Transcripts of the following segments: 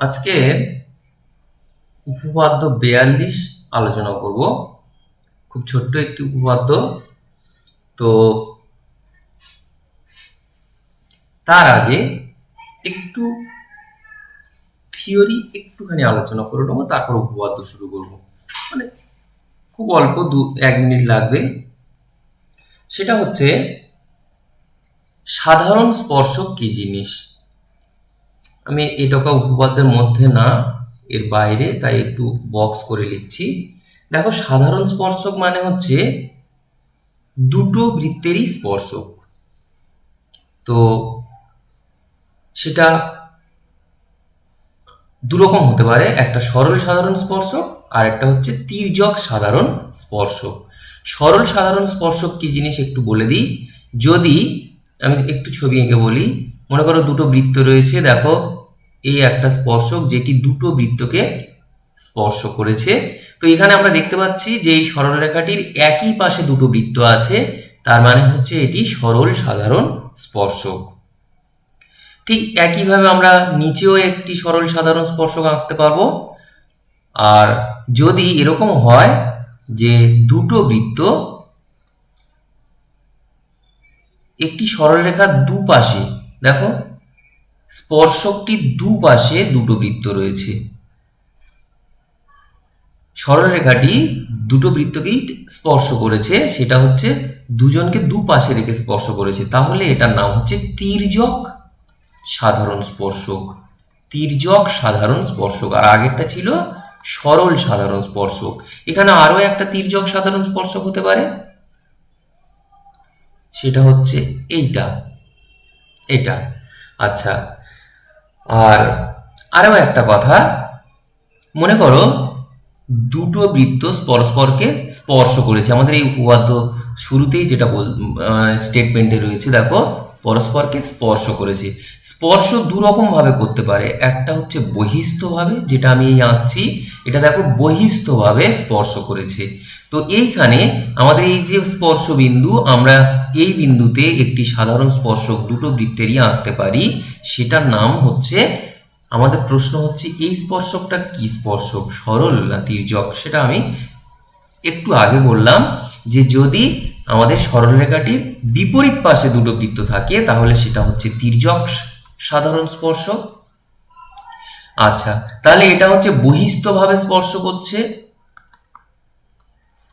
আজকে উপপাদ্য 42 আলোচনা করব। খুব ছোট্ট একটি উপপাদ্য। তো তার আগে একটু থিওরি একটুখানি আলোচনা করে নেবো, তারপর উপপাদ্য শুরু করব। মানে খুব অল্প 1 মিনিট লাগবে। সেটা হচ্ছে সাধারণ স্পর্শক কি জিনিস। আমি এটাকে উপপাদ্যের মধ্যে না, এর বাইরে, তাই একটু বক্স করে লিখছি। দেখো, সাধারণ স্পর্শক মানে হচ্ছে দুটো বৃত্তেরই স্পর্শক। তো সেটা দুরকম হতে পারে, একটা সরল সাধারণ স্পর্শক আর একটা হচ্ছে তির্যক সাধারণ স্পর্শক। সরল সাধারণ স্পর্শক কি জিনিস একটু বলে দিই। যদি আমি একটু ছবি এঁকে বলি, মনে করো দুটো বৃত্ত রয়েছে, দেখো এই একটা স্পর্শক যেটি দুটো বৃত্তকে স্পর্শ করেছে। তো এখানে আমরা দেখতে পাচ্ছি যে এই সরল রেখাটির একই পাশে দুটো বৃত্ত আছে, তার মানে হচ্ছে এটি সরল সাধারণ স্পর্শক। ঠিক একইভাবে আমরা নিচেও একটি সরল সাধারণ স্পর্শক আঁকতে পারবো। আর যদি এরকম হয় যে দুটো বৃত্ত একটি সরলরেখার দুপাশে, দেখো স্পর্শকটির দুপাশে দুটো বৃত্ত রয়েছে, সরলরেখাটি দুটো বৃত্তকেই স্পর্শ করেছে, সেটা হচ্ছে দুজনকে দুপাশে রেখে স্পর্শ করেছে, তাহলে এটার নাম হচ্ছে তির্যক সাধারণ স্পর্শক। তির্যক সাধারণ স্পর্শক। আর আগেরটা ছিল সরল সাধারণ স্পর্শক। এখানে আরো একটা তির্যক সাধারণ স্পর্শক হতে পারে, সেটা হচ্ছে এটা। আচ্ছা, আর আরো একটা কথা, মনে করো দুটো বৃত্ত পরস্পরকে স্পর্শ করেছে। আমাদের এই উপপাদ্য শুরুতেই যেটা স্টেটমেন্টে রয়েছে, দেখো পরস্পরকে স্পর্শ করেছে। স্পর্শ দুরকম ভাবে করতে পারে। একটা হচ্ছে বহিস্থভাবে, যেটা আমি এই আঁকছি, এটা দেখো বহিস্থভাবে স্পর্শ করেছে। তো এইখানে আমাদের এই যে স্পর্শ বিন্দু, আমরা এই বিন্দুতে একটি সাধারণ স্পর্শক দুটো বৃত্তেরই আঁকতে পারি, সেটার নাম হচ্ছে, আমাদের প্রশ্ন হচ্ছে এই স্পর্শকটা কি স্পর্শক, সরল না তির্যক। সেটা আমি একটু আগে বললাম যে যদি আমাদের সরলরেখাটির বিপরীত পাশে দুটো বৃত্ত থাকে, তাহলে সেটা হচ্ছে তির্যক সাধারণ স্পর্শক। আচ্ছা, তাহলে এটা হচ্ছে বহিস্থভাবে স্পর্শ করছে।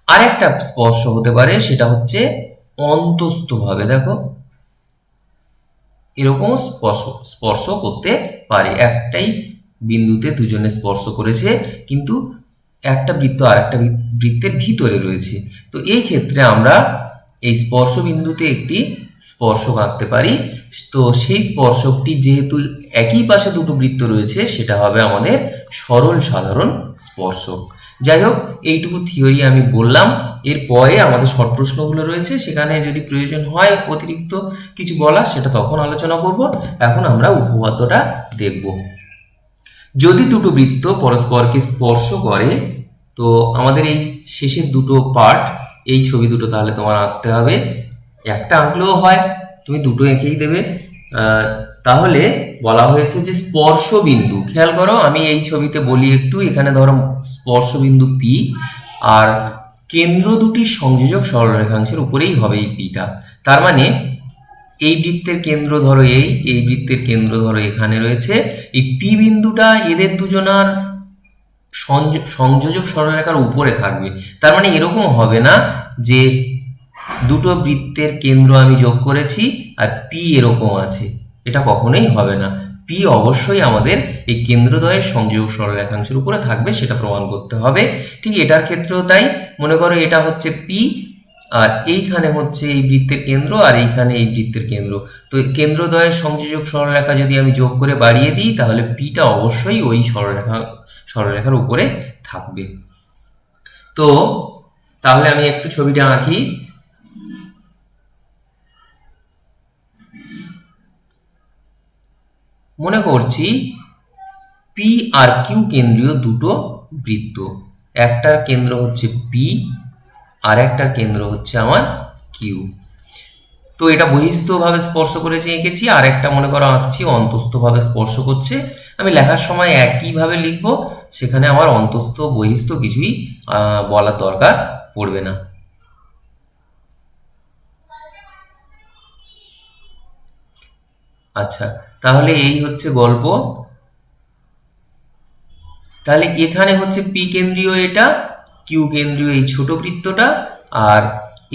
আরেকটা স্পর্শ হতে পারে, সেটা হচ্ছে অন্তস্থভাবে। দেখো এরকম স্পর্শ করতে পারে, একটাই বিন্দুতে দুজনে স্পর্শ করেছে, কিন্তু একটা বৃত্ত আর একটা বৃত্তের ভিতরে রয়েছে। তো এই ক্ষেত্রে আমরা এই স্পর্শ বিন্দুতে একটি স্পর্শক আঁকতে পারি। তো সেই স্পর্শকটি যেহেতু একই পাশে দুটো বৃত্ত রয়েছে, সেটা হবে আমাদের সরল সাধারণ স্পর্শক। যাই হোক, এইটুকু থিওরি আমি বললাম। এরপরে আমাদের শর্ট প্রশ্নগুলো রয়েছে, সেখানে যদি প্রয়োজন হয় অতিরিক্ত কিছু বলা, সেটা তখন আলোচনা করব। এখন আমরা উপপাদ্যটা দেখব। যদি দুটো বৃত্ত পরস্পরকে স্পর্শ করে, তো আমাদের এই শেষের দুটো পার্ট, এই ছবি দুটো তাহলে তোমার আঁকতে হবে। একটা আঁকলেও হয়, তুমি দুটো এঁকেই দেবে। তাহলে বলা হয়েছে যে স্পর্শ বিন্দু, খেয়াল করো আমি এই ছবিতে বলি একটু, এখানে ধরো স্পর্শ বিন্দু পি, আর কেন্দ্র দুটির সংযোজক সরলরেখাংশের উপরেই হবে এই পিটা। তার মানে এই বৃত্তের কেন্দ্র ধরো এই বৃত্তের কেন্দ্র ধরো এখানে রয়েছে, এই পি বিন্দুটা এদের দুজনার সংযোজক সরলরেখার উপরে থাকবে। তার মানে এরকম হবে না যে দুটো বৃত্তের কেন্দ্র আমি যোগ করেছি আর পি এরকম আছে, এটা কখনোই হবে না। পি অবশ্যই আমাদের এই কেন্দ্রদ্বয়ের সংযোজক সরলরেখাংশের উপরে থাকবে, সেটা প্রমাণ করতে হবে। ঠিক এটার ক্ষেত্রেও তাই। মনে করো এটা হচ্ছে পি, আর এইখানে হচ্ছে এই বৃত্তের কেন্দ্র, আর এইখানে এই বৃত্তের কেন্দ্র। তো কেন্দ্রদ্বয়ের সংযোজক সরলরেখা যদি আমি যোগ করে বাড়িয়ে দিই, তাহলে পিটা অবশ্যই ওই সরলরেখার উপরে থাকবে। তো তাহলে আমি একটু ছবিটা আঁকি। মনে করছি পি আর কিউ কেন্দ্রীয় দুটো বৃত্ত, একটার কেন্দ্র হচ্ছে পি আর একটার কেন্দ্র হচ্ছে আমার কিউ। তো এটা বহিস্থভাবে স্পর্শ করেছে এঁকেছি, আর একটা মনে করো আঁকছি অন্তস্থভাবে স্পর্শ করছে। আমি লেখার সময় একইভাবে লিখব, সেখানে আমার অন্তস্থ বহিস্থ কিছুই বলার দরকার পড়বে না। আচ্ছা, তাহলে এই হচ্ছে গল্প। তাহলে এখানে হচ্ছে পি কেন্দ্রীয়, এটা কিউ কেন্দ্রীয় এই ছোট বৃত্তটা, আর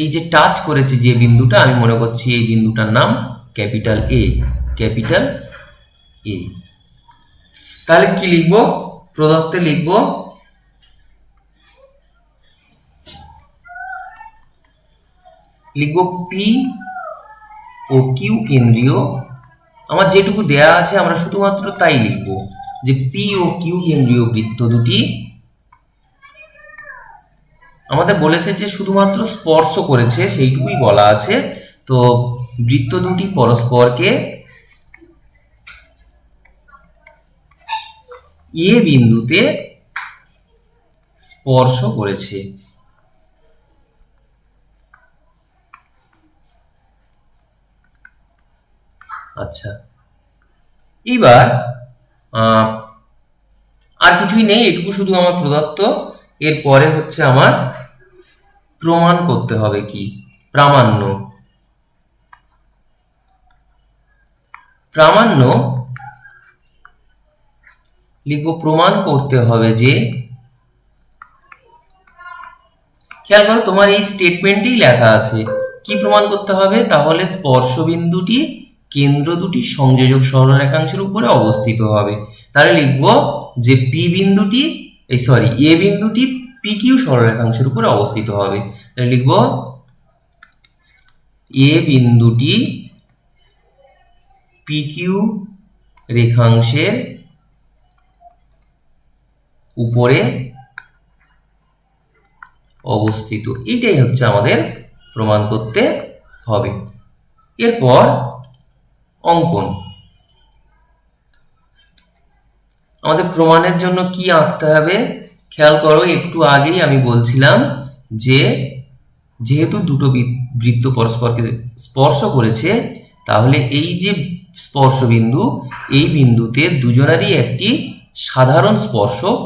এই যে টাচ করেছে যে বিন্দুটা, আমি মনে করছি এই বিন্দুটার নাম ক্যাপিটাল এ, ক্যাপিটাল এ। তাহলে কি লিখব? প্রদত্তে লিখব পি ও কিউ কেন্দ্রীয়, আমার যেটুকু দেয়া আছে আমরা শুধুমাত্র তাই লিখব, যে পি ও কিউ কেন্দ্রীয় বৃত্ত দুটি, আমাদের বলেছে যে শুধুমাত্র স্পর্শ করেছে সেইটুকুই বলা আছে। তো বৃত্ত দুটি পরস্পরকে এ বিন্দুতে স্পর্শ করেছে। আচ্ছা, এবার আর কিছুই নেই, এটুকু শুধু আমার প্রদত্ত। এরপরে হচ্ছে আমার প্রমাণ করতে হবে কি? প্রামাণ্য। প্রামাণ্য লিখব, প্রমাণ করতে হবে যে, খেয়াল করো তোমার এই স্টেটমেন্টেই লেখা আছে কি প্রমাণ করতে হবে। তাহলে স্পর্শ বিন্দুটি কেন্দ্র দুটি সংযোজক সরলরেখাংশের উপরে অবস্থিত হবে। তাহলে লিখব যে পি বিন্দুটি, এ বিন্দুটি পি কিউ সরলরেখাংশের উপরে অবস্থিত হবে। তাহলে লিখব এ বিন্দুটি পি কিউ রেখাংশের উপরে অবস্থিত। এইটাই হচ্ছে আমাদের প্রমাণ করতে হবে। এরপর অঙ্কন। আমাদের প্রমাণের জন্য কি আঁকতে হবে? খেয়াল করো, একটু আগেই আমি বলছিলাম যে যেহেতু দুটো বৃত্ত পরস্পরকে স্পর্শ করেছে, তাহলে এই যে স্পর্শ বিন্দু, এই বিন্দুতে দুজনারই একটি সাধারণ স্পর্শক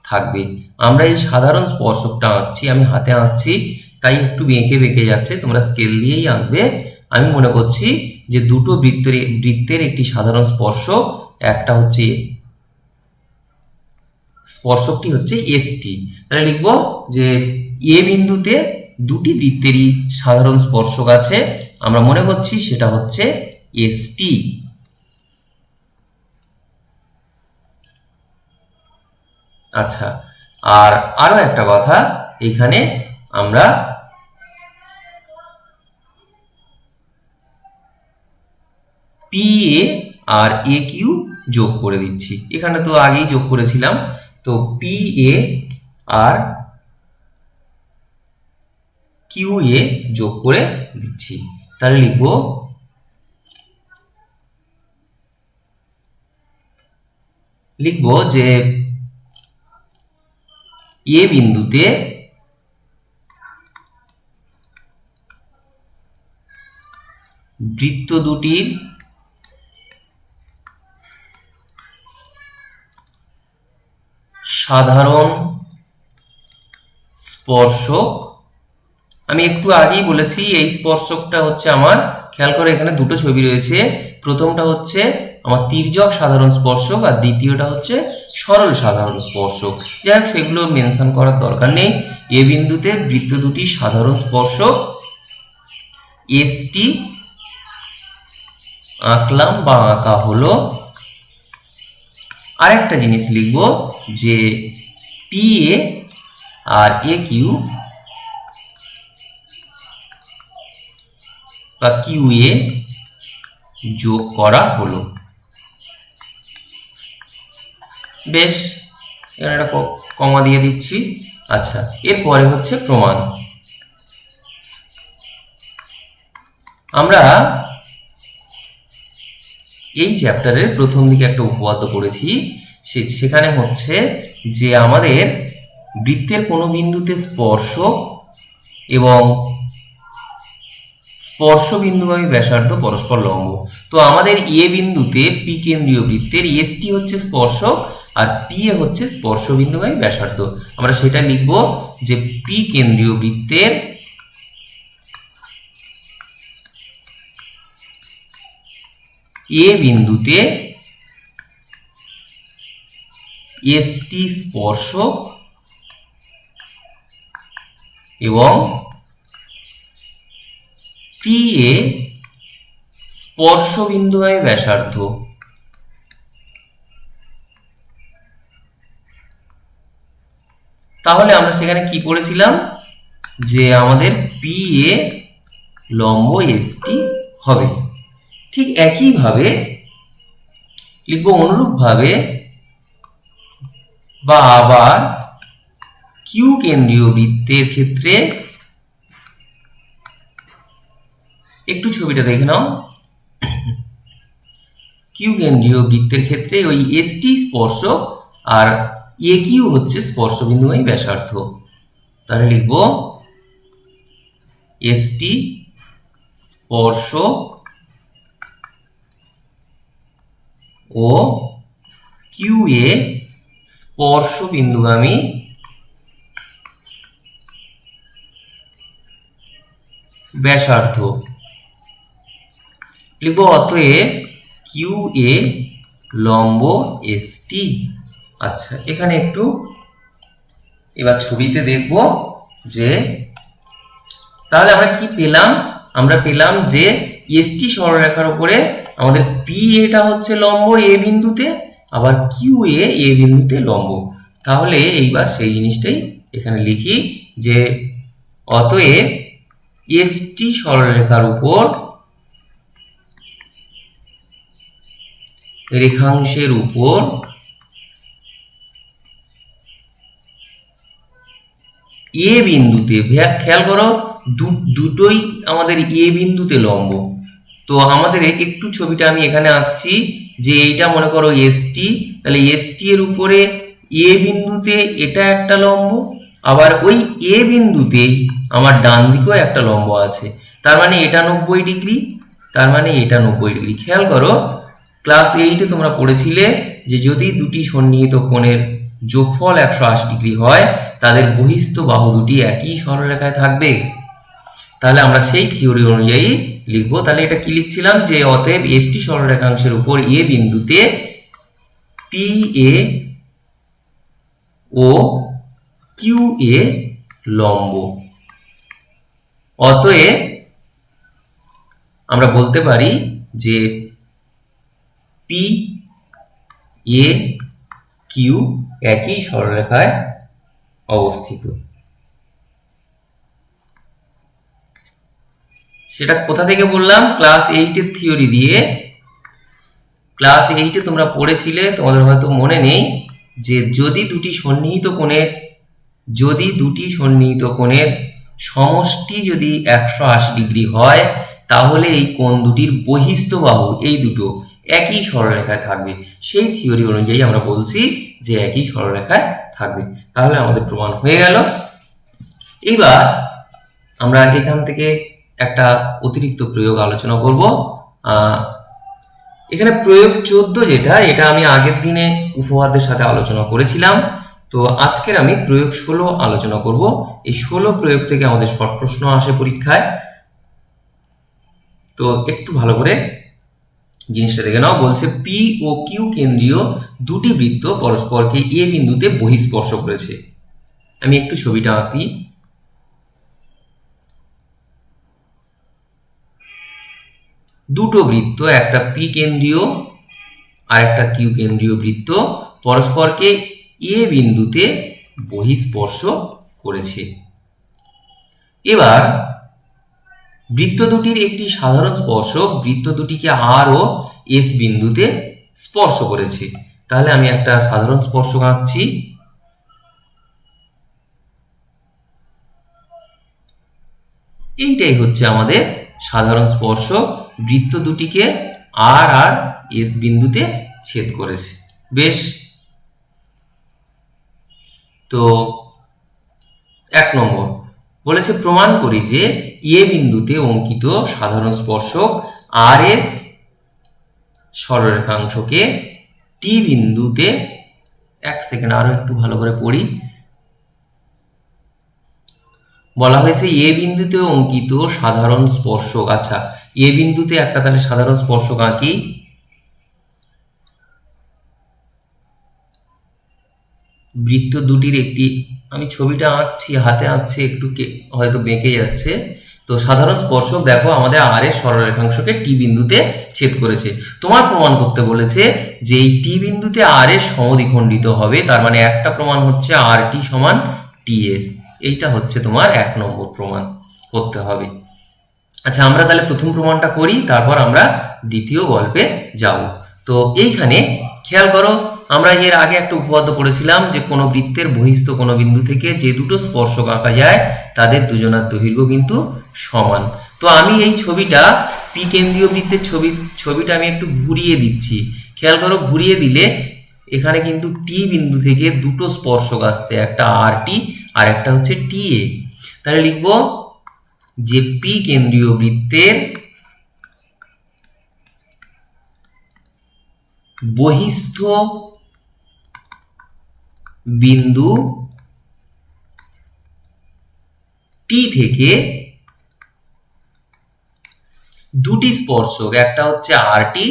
থাকবে। আমরা এই সাধারণ স্পর্শকটা আঁকছি, আমি হাতে আঁকছি, তাই একটু বেঁকে বেঁকে যাচ্ছে, তোমরা স্কেল দিয়েই আঁকবে। আমি মনে করছি যে দুটো বৃত্তের একটি সাধারণ স্পর্শক, একটা হচ্ছে স্পর্শকটি হচ্ছে এসটি। তাহলে লিখব যে এ বিন্দুতে দুটি বৃত্তেরই সাধারণ স্পর্শক আছে, আমরা মনে করছি সেটা হচ্ছে এসটি। আচ্ছা, আর আরো একটা কথা, এখানে আমরা পি এ আর এ কিউ যোগ করে দিচ্ছি। এখানে তো আগেই যোগ করেছিলাম, তো P A R Q A যোগ করে দিচ্ছি। তাহলে লিখব যে এ বিন্দুতে বৃত্ত দুটির সাধারণ স্পর্শক, আমি একটু আগেই বলেছি এই স্পর্শকটা হচ্ছে আমার, খেয়াল করে এখানে দুটো ছবি রয়েছে, প্রথমটা হচ্ছে আমার তির্যক সাধারণ স্পর্শক আর দ্বিতীয়টা হচ্ছে সরল সাধারণ স্পর্শক। যাই হোক, সেগুলো মেনশন করার দরকার নেই। এ বিন্দুতে বৃত্ত দুটি সাধারণ স্পর্শক এসটি আঁকলাম বা আঁকা হলো। আরেকটা জিনিস লিখব যে পি এ আর এ কিউ বা কিউ এ যোগ করা হলো। বেশ, এখানে একটা কমা দিয়ে দিচ্ছি। আচ্ছা, এরপরে হচ্ছে প্রমাণ। আমরা এই চ্যাপ্টারের প্রথম দিকে একটা উপপাদ্য পড়েছি, সেখানে হচ্ছে যে আমাদের বৃত্তের কোনো বিন্দুতে স্পর্শক এবং স্পর্শ বিন্দুগামী ব্যাসার্ধ পরস্পর লম্ব। তো আমাদের এ বিন্দুতে পি কেন্দ্রীয় বৃত্তের এসটি হচ্ছে স্পর্শক আর পি এ হচ্ছে স্পর্শ বিন্দুগামী ব্যাসার্ধ। আমরা সেটা লিখব যে পি কেন্দ্রীয় বৃত্তের এ বিন্দুতে এসটি স্পর্শক এবং পি এ স্পর্শ বিন্দুগামী ব্যাসার্ধ। তাহলে আমরা সেখানে কি পড়েছিলাম যে আমাদের পি এ লম্ব এসটি হবে। ঠিক একইভাবে লিখব অনুরূপভাবে বা আবার কিউ কেন্দ্রীয় বৃত্তের ক্ষেত্রে একটু ছবিটা দেখে নাও। কিউ কেন্দ্রীয় বৃত্তের ক্ষেত্রে ওই এসটি স্পর্শক আর এ কিউ হচ্ছে স্পর্শ বিন্দুগামী ব্যাসার্ধ। তাহলে লিখব এসটি স্পর্শক ও কিউ এ স্পর্শ বিন্দুগামী ব্যাসার্ধ। লিখব অতএব কিউ এ লম্ব এসটি। আচ্ছা, এখানে একটু এবার ছবিতে দেখব যে তাহলে আমরা কি পেলাম। আমরা পেলাম যে এসটি সরলরেখার উপরে আমাদের পি এটা হচ্ছে লম্ব এ বিন্দুতে, আবার কিউ এ বিন্দুতে লম্ব। তাহলে এইবার সেই জিনিসটাই এখানে লিখি যে অতএব এসটি সরলরেখার উপর রেখাংশের উপর এ বিন্দুতে, খেয়াল করো দুটোই আমাদের এ বিন্দুতে লম্ব। তো আমাদের একটু ছবিটা আমি এখানে আঁকছি যে এইটা মনে করো এসটি, তাহলে এসটি এর উপরে এ বিন্দুতে এটা একটা লম্ব, আবার ওই এ বিন্দুতেই আমার ডান দিকেও একটা লম্ব আছে। তার মানে এটা 90 ডিগ্রি, তার মানে এটা 90 ডিগ্রি। খেয়াল করো ক্লাস 8-এ তোমরা পড়েছিলে যে যদি দুটি সন্নিহিত কোণের যোগফল 180 ডিগ্রি হয় তাদের বহিস্থ বাহু দুটি একই সরলরেখায় থাকবে। তাহলে আমরা সেই থিওরি অনুযায়ী লিখবো। তাহলে এটা কি লিখছিলাম যে অতএব এসটি সরলরেখাংশের উপর এ বিন্দুতে পি এ ও কিউ এ লম্ব। অতএব আমরা বলতে পারি যে পি এ কিউ একই সরলরেখায় অবস্থিত। সেটা কোথা থেকে বললাম? ক্লাস 8-এর থিওরি দিয়ে। ক্লাস 8-এ তোমরা পড়েছিলে, তোমাদের হয়তো মনে নেই, যে যদি দুটি সন্নিহিত কোণের সমষ্টি যদি 180 ডিগ্রি হয় তাহলে এই কোণ দুটির বহিস্থ বাহু এই দুটো একই সরলরেখায় থাকবে। সেই থিওরি অনুযায়ী আমরা বলছি যে একই সরলরেখায় থাকবে। তাহলে আমাদের প্রমাণ হয়ে গেল। এবার আমরা এখান থেকে একটা অতিরিক্ত প্রয়োগ আলোচনা করব। এখানে প্রয়োগ 14 যেটা, এটা আমি আগের দিনে উপপাদ্যের সাথে আলোচনা করেছিলাম। তো আজকের আমি প্রয়োগ 16 আলোচনা করব। এই 16 প্রয়োগ থেকে আমাদের শর্ট প্রশ্ন আসে পরীক্ষায়। তো একটু ভালো করে জিনিসটা দেখে নাও। বলছে পি ও কিউ কেন্দ্রীয় দুটি বৃত্ত পরস্পরকে এ বিন্দুতে বহিঃস্পর্শ করেছে। আমি একটু ছবিটা আঁকি। দুটো বৃত্ত, একটা পি কেন্দ্রীয় আর একটা কিউ কেন্দ্রীয় বৃত্ত পরস্পরকে এ বিন্দুতে বহিঃস্পর্শ করেছে। এবার বৃত্ত দুটির একটি সাধারণ স্পর্শক বৃত্ত দুটিকে আর ও এস বিন্দুতে স্পর্শ করেছে। তাহলে আমি একটা সাধারণ স্পর্শক আঁকছি। এইটাই হচ্ছে আমাদের সাধারণ স্পর্শক, বৃত্ত দুটিকে আর আর এস বিন্দুতে ছেদ করেছে। বেশ, তো 1 নম্বর বলেছে প্রমাণ করি যে এ বিন্দুতে অঙ্কিত সাধারণ স্পর্শক আর এস সরলরেখাংশকে টি বিন্দুতে, এক সেকেন্ড আরো একটু ভালো করে পড়ি, বলা হয়েছে এ বিন্দুতে অঙ্কিত সাধারণ স্পর্শক। আচ্ছা, এ বিন্দুতে একটা তাহলে সাধারণ স্পর্শক আঁকি। বৃত্ত দুটির একটি, আমি ছবিটা আঁকছি, হাতে আঁকছি, একটু হয়তো বেঁকে যাচ্ছে। তো সাধারণ স্পর্শক দেখো আমাদের আর এর সরলরেখাংশকে টি বিন্দুতে ছেদ করেছে। তোমার প্রমাণ করতে বলেছে যে এই টি বিন্দুতে আর এর সমদ্বিখণ্ডিত হবে, তার মানে একটা প্রমাণ হচ্ছে আর টি সমান টিএস। এইটা হচ্ছে তোমার 1 নম্বর প্রমাণ করতে হবে। আচ্ছা, আমরা তাহলে প্রথম প্রমাণটা করি, তারপর আমরা দ্বিতীয় গল্পে যাব। তো এইখানে খেয়াল করো, আমরা এর আগে একটা উপপাদ্য পড়েছিলাম যে কোনো বৃত্তের বহিস্থ কোনো বিন্দু থেকে যে দুটো স্পর্শক আঁকা যায় তাদের দুজনার দৈর্ঘ্য কিন্তু সমান। তো আমি এই ছবিটা, পি কেন্দ্রীয় বৃত্তের ছবিটা আমি একটু ঘুরিয়ে দিচ্ছি। খেয়াল করো, ঘুরিয়ে দিলে এখানে কিন্তু টি বিন্দু থেকে দুটো স্পর্শক আসছে, একটা আর টি আর একটা হচ্ছে টি এ। তাহলে লিখবো যে পি কেন্দ্রীয় বৃত্তের বহিস্থ বিন্দু টি থেকে দুটি স্পর্শক, একটা হচ্ছে আর টি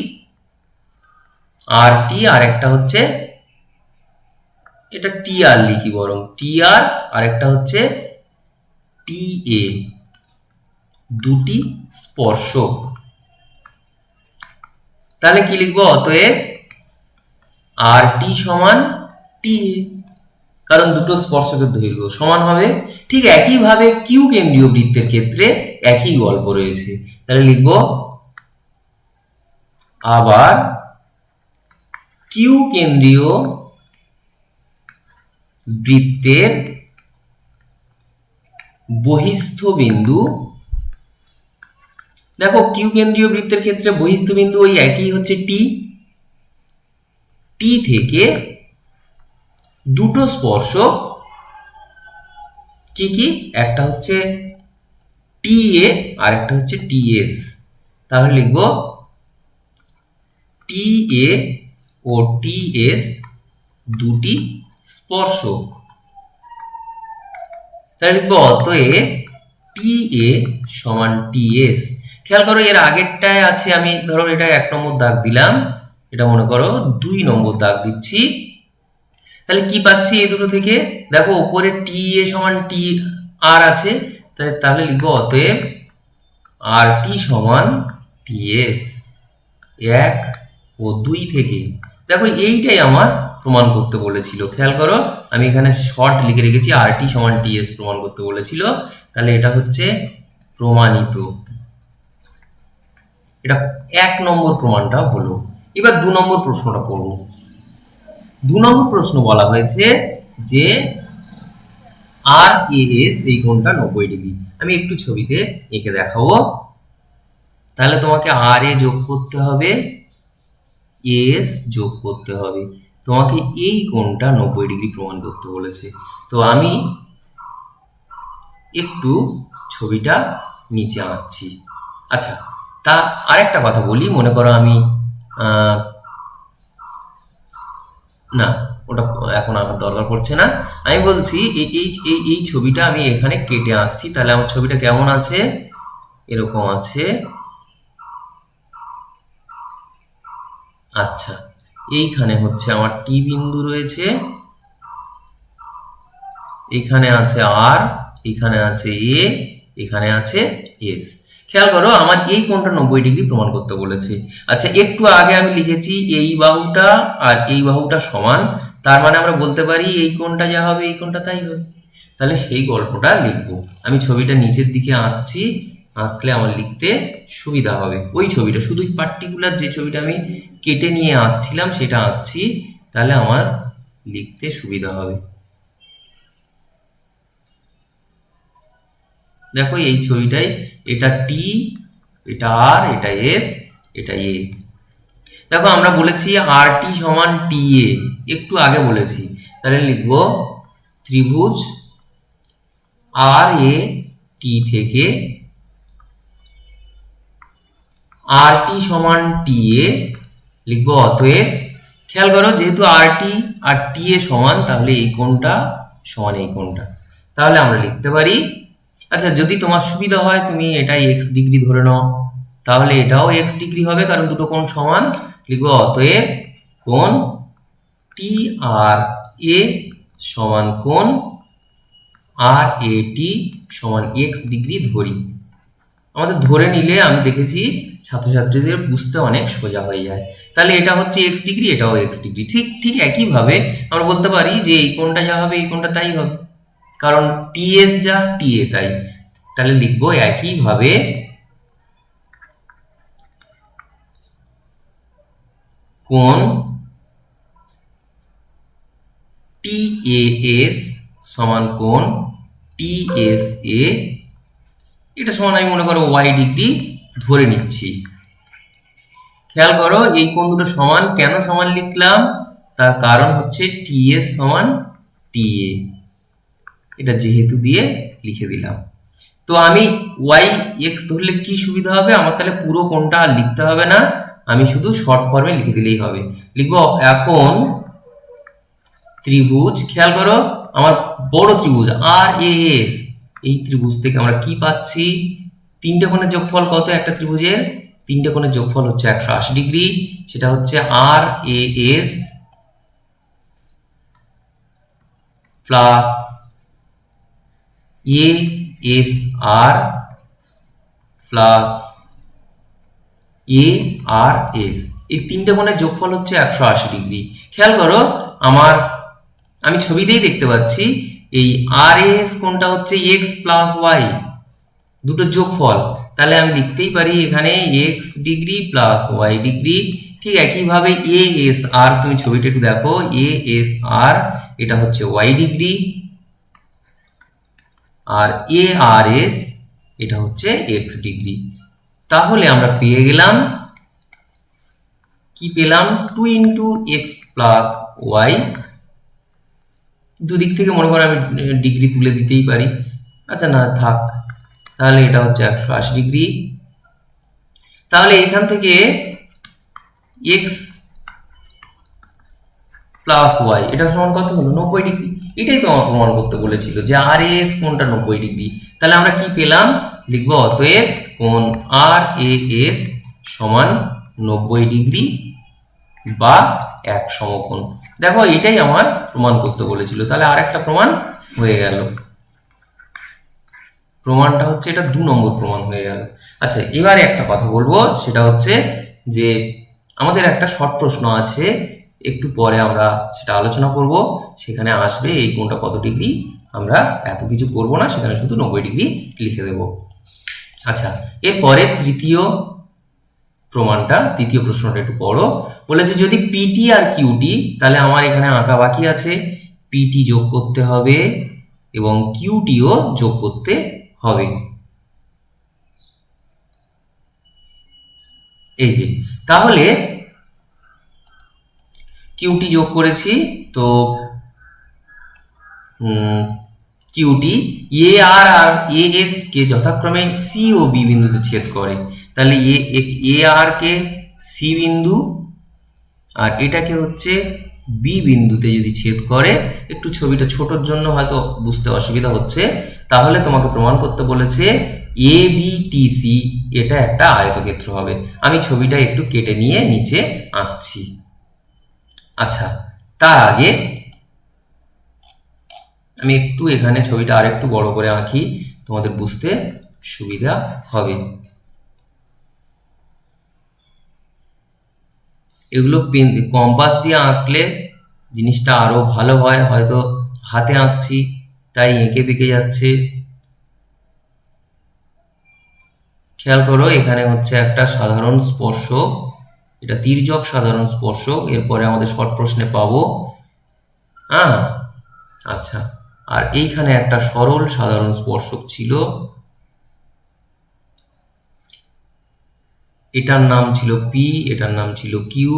আর একটা হচ্ছে, এটা টি আর লিখি বরং, টি আর একটা হচ্ছে টি এ, দুটি স্পর্শক। তাহলে কি লিখবো? অতএব আর টি সমান টি এ, কারণ দুটো স্পর্শকের দৈর্ঘ্য সমান হবে। ঠিক একইভাবে কিউ কেন্দ্রীয় বৃত্তের ক্ষেত্রে একই গল্প রয়েছে। তাহলে লিখবো আবার কিউ কেন্দ্রীয় বৃত্তের বহিস্থ বিন্দু, দেখো কিউ কেন্দ্রীয় বৃত্তের ক্ষেত্রে বহিস্থ বিন্দু ওই একই হচ্ছে টি, টি থেকে দুটো স্পর্শক, কি কি, একটা হচ্ছে টি এ আর একটা হচ্ছে টি এস। তাহলে লিখবো টি এ ও টি এস দুটি স্পর্শক। তাহলে লিখবো অতএব টি এ সমান টি এস। খেয়াল করো, এর আগেরটায় আছে, আমি ধরো এটা 1 নম্বর দাগ দিলাম, এটা মনে করো 2 নম্বর দাগ দিচ্ছি। তাহলে কি পাচ্ছি এই দুটো থেকে? দেখো উপরে টি এ সমান টি আর আছে, তাহলে লিখবো অতএব আর টি সমান টি এস 1 ও 2 থেকে। দেখো এইটাই আমার প্রমাণ করতে বলেছিল। খেয়াল করো, আমি এখানে শর্ট লিখে রেখেছি, আর টি সমান টি এস প্রমাণ করতে বলেছিল। তাহলে এটা হচ্ছে প্রমাণিত। এটা 1 নম্বর প্রমাণটা হলো। এবার 2 নম্বর প্রশ্নটা করব। 2 নম্বর প্রশ্ন বলা হয়েছে যে আর এ এস এই কোণটা 90 ডিগ্রি। আমি একটু ছবিতে এঁকে দেখাবো। তাহলে তোমাকে আর এ যোগ করতে হবে, এস যোগ করতে হবে, তোমাকে এই কোণটা 90 ডিগ্রি প্রমাণ করতে বলেছে। তো আমি একটু ছবিটা নিচে আঁকছি। আচ্ছা, তা আরেকটা কথা বলি, মনে করো আমি না, ওটা এখন আঁকার দরকার পড়ছে না। আমি বলছি এই ছবিটা আমি এখানে কেটে আঁকছি। তাহলে আমার ছবিটা কেমন আছে? এরকম আছে। আচ্ছা, এইখানে হচ্ছে আমার টি বিন্দু রয়েছে, এখানে আছে আর, এখানে আছে এ, এখানে আছে এস। খেয়াল করো, আমার এই কোণটা 90 ডিগ্রি প্রমাণ করতে বলেছে। আচ্ছা, একটু আগে আমি লিখেছি এই বাহুটা আর এই বাহুটা সমান, তার মানে আমরা বলতে পারি এই কোণটা যা হবে এই কোণটা তাই হবে। তাহলে সেই গল্পটা লিখবো। আমি ছবিটা নিচের দিকে আঁকছি, আঁকলে আমার লিখতে সুবিধা হবে। ওই ছবিটা, শুধু পার্টিকুলার যে ছবিটা আমি কেটে নিয়ে আঁকছিলাম সেটা আঁকছি, তাহলে আমার লিখতে সুবিধা হবে। দেখো এই ছবিটাই, এটা টি, এটা আর, এটা এস, এটা এ। দেখো আমরা বলেছি আর টি সমান টি এ, একটু আগে বলেছি। তাহলে লিখবো ত্রিভুজ আর এ টি থেকে আর টি সমান টি এ লিখবো। অতএব খেয়াল করো, যেহেতু আর টি আর টি এ সমান, তাহলে এই কোণটা সমান এই কোণটা, তাহলে আমরা লিখতে পারি। আচ্ছা, যদি তোমার সুবিধা হয় তুমি এটাই এক্স ডিগ্রি ধরে নাও, তাহলে এটাও এক্স ডিগ্রি হবে, কারণ দুটো কোণ সমান। লিখবো অতএব কোণ টি আর এ সমান কোণ আর এ টি সমান এক্স ডিগ্রি ধরি। আমাদের ধরে নিলে আমি দেখেছি ছাত্রছাত্রীদের বুঝতে অনেক সোজা হয়ে যায়। তাহলে এটা হচ্ছে এক্স ডিগ্রি, এটাও এক্স ডিগ্রি। ঠিক ঠিক একইভাবে আমরা বলতে পারি যে এই কোণটা যা হবে এই কোণটা তাই হবে, কারণ টিএস যা টিএ তাই। তাহলে লিখবো একইভাবে কোণ টিএএস সমান কোণ টিএসএ, এটা সমান আমি মনে করো ওয়াই ডিগ্রি ধরে নিচ্ছি। খেয়াল করো এই কোণ দুটো সমান, কেন সমান লিখলাম তার কারণ হচ্ছে টিএস সমান টিএ, এটা যেহেতু দিয়ে লিখে দিলাম। তো আমি ওয়াই এক্স ধরলে কি সুবিধা হবে, আমার তাহলে পুরো কোণটা আর লিখতে হবে না, আমি শুধু শর্ট ফর্মে লিখে দিলেই হবে। লিখবো এখন ত্রিভুজ, খেয়াল করো আমার বড় ত্রিভুজ আর এ এস, এই ত্রিভুজ থেকে আমরা কি পাচ্ছি, তিনটে কোণের যোগফল কত একটা ত্রিভুজের, তিনটে কোণের যোগফল হচ্ছে 180 ডিগ্রি, সেটা হচ্ছে R A S plus A S R plus A R S, এই তিনটে কোণের যোগফল হচ্ছে 180 ডিগ্রি। খেয়াল করো আমি ছবিতেই দেখতে পাচ্ছি এই আর এস কোণটা হচ্ছে এক্স প্লাস ওয়াই, দুটো যোগফল, তাহলে আমি লিখতেই পারি এখানে X degree plus Y degree. ঠিক একইভাবে এ এস আর, তুমি ছবিটা একটু দেখো, এ এস আর এটা হচ্ছে ওয়াই ডিগ্রি, আর এ আর এস এটা হচ্ছে এক্স ডিগ্রি। তাহলে আমরা পেয়ে গেলাম, কি পেলাম, 2 ইন্টু এক্স প্লাস ওয়াই, দুদিক থেকে মনে করো আমি ডিগ্রি তুলে দিতেই পারি, আচ্ছা না থাক, তাহলে এটা হচ্ছে 180 ডিগ্রি। তাহলে এখান থেকে এক্স প্লাস ওয়াই এটা সমান কত হলো, 90 ডিগ্রি। এটাই তো আমার প্রমাণ করতে বলেছিল যে আর এস কোণটা 90 ডিগ্রি। তাহলে আমরা কি পেলাম, লিখবো অতএব কোণ আর এ এস সমান 90 ডিগ্রি বা এক সমকোণ। দেখো এটাই আমার প্রমাণ করতে বলেছিল, তাহলে আর একটা প্রমাণ হয়ে গেল। প্রমাণটা হচ্ছে এটা 2 নম্বর প্রমাণ হয়ে গেল। আচ্ছা, এবারে একটা কথা বলবো, সেটা হচ্ছে যে আমাদের একটা শর্ট প্রশ্ন আছে, একটু পরে আমরা সেটা আলোচনা করব, সেখানে আসবে এই কোণটা কত ডিগ্রি, আমরা এত কিছু করব না, সেখানে শুধু 90 ডিগ্রি লিখে দেব। আচ্ছা, এরপরে তৃতীয় প্রশ্নটা একটু পড়ো। বলেছে যদি পিটি আর কিউটি, তাহলে আমার এখানে আঁকা বাকি আছে, পিটি যোগ করতে হবে এবং কিউটিও যোগ করতে হবে। এই যে, তাহলে কিউটি যোগ করেছি, তো কিউটি এ আর এ এস কে যথাক্রমে সি ও বি বিন্দুতে ছেদ করে, তাহলে এ আর কে সি বিন্দু আর এটাকে হচ্ছে বি বিন্দুতে যদি ছেদ করে, একটু ছবিটা ছোটর জন্য হয়তো বুঝতে অসুবিধা হচ্ছে, তাহলে তোমাকে প্রমাণ করতে বলেছে এ বি টি সি এটা একটা আয়তক্ষেত্র হবে। আমি ছবিটা একটু কেটে নিয়ে নিচে আঁকছি। আচ্ছা, তার আগে আমি একটু এখানে ছবিটা আরেকটু বড় করে আঁকি, তোমাদের বুঝতে সুবিধা হবে। এগুলো কম্পাস দিয়ে আঁকলে জিনিসটা আরো ভালো হয়, হয়তো হাতে আঁকছি তাই এঁকে বেঁকে যাচ্ছে। খেয়াল করো এখানে হচ্ছে একটা সাধারণ স্পর্শক, এটা তির্যক সাধারণ স্পর্শক, এরপরে আমাদের শর্ট প্রশ্নে পাবো। হ্যাঁ, আচ্ছা, আর এইখানে একটা সরল সাধারণ স্পর্শক ছিল, এটার নাম ছিল পি, এটার নাম ছিল কিউ,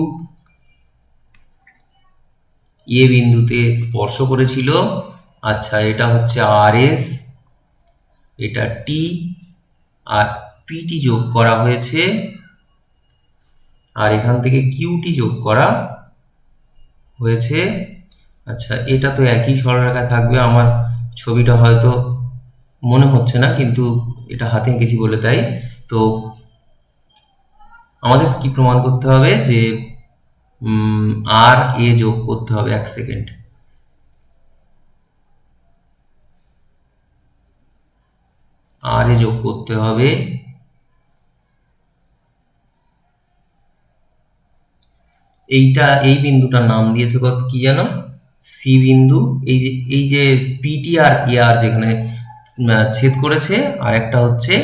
এ বিন্দুতে স্পর্শ করেছিল। আচ্ছা, এটা হচ্ছে আর এস, এটা টি, আর পিটি যোগ করা হয়েছে আর এখান থেকে কিউটি যোগ করা হয়েছে। আচ্ছা, এটা তো একই সরলরেখা থাকবে, আমার ছবিটা হয়তো মনে হচ্ছে না, কিন্তু এটা হাতে এঁকেছি বলে তাই। তো আমাদের কি প্রমাণ করতে হবে যে আর এ যোগ করতে হবে। 1 সেকেন্ড। আর এ যোগ করতে হবে এই বিন্দুটার নাম দিয়েছে কত কি জানো, সি বিন্দু। এই যে পিটি আর আর যেখানে ছেদ করেছে, আর একটা হচ্ছে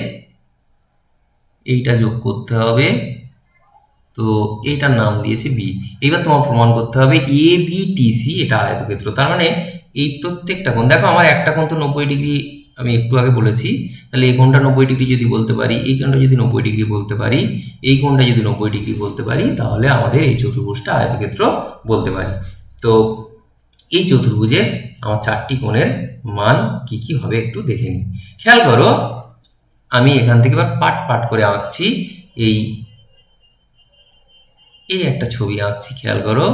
এইটা যোগ করতে হবে। তো এইটার নাম দিয়েছে বি। এইবার তোমার প্রমাণ করতে হবে এ বি টি সি এটা আয়তক্ষেত্র। তার মানে এই প্রত্যেকটা কোণ, দেখো আমার একটা কোণ তো 90 ডিগ্রি আমি একটু আগে বলেছি, তাহলে এই কোণটা 90 ডিগ্রি যদি বলতে পারি, এই কোণটা যদি 90 ডিগ্রি বলতে পারি, এই কোণটা যদি 90 ডিগ্রি বলতে পারি, তাহলে আমাদের এই চতুর্ভুজটা আয়তক্ষেত্র বলতে পারি। তো এই চতুর্ভুজে আমার 4টি কোণের মান কি কি হবে একটু দেখে নিই। খেয়াল করো, আমি এখান থেকে এবার পাট পাট করে আঁকছি। এই একটা ছবি আঁকছি, খেয়াল করো।